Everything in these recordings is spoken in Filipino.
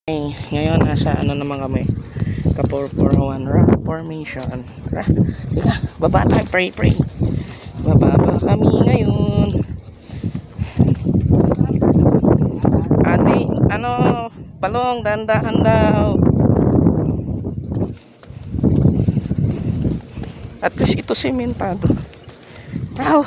Ngayon nasa ano naman kami, Ka-441 Rock Formation. Tara, teka, baba tayo, pray. Bababa kami ngayon. Ate, ano, palong, dandahan daw. At least ito sementado. Wow.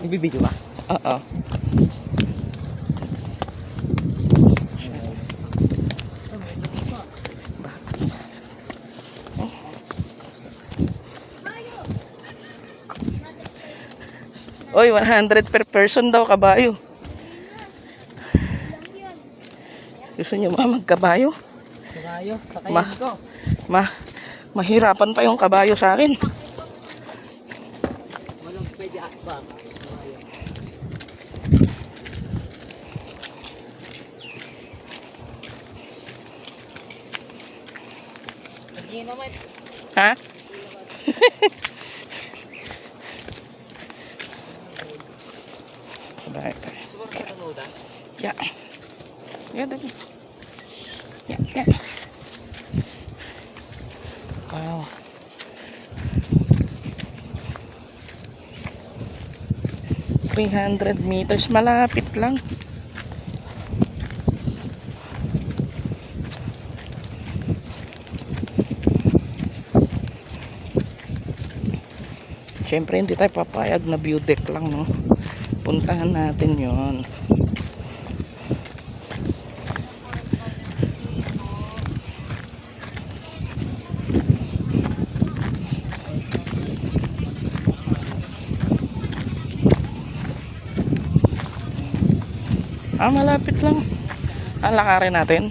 Nagbibideo ba? Oo. Oy, 100 per person daw kabayo. Gusto niyo ba magkabayo? Kabayo, sakayin ko. Mahirapan pa yung kabayo sa akin. Walang pwede akbang. Hindi naman. Ha? Baik. Suwar sa kanoda. Ya. Ya dali. Ya. Wow. $300 malapit lang. Siyempre hindi tayo papayag na view deck lang, no? Puntahan natin yon. Malapit lang. Lakarin natin.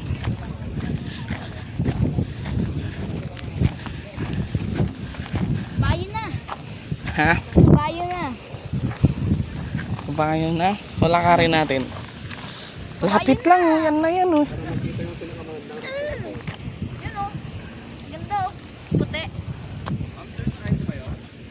Bayo na. Ha? Bayo na. Bayo na. Lakarin natin. Lapit lang. Yan na yan, oh.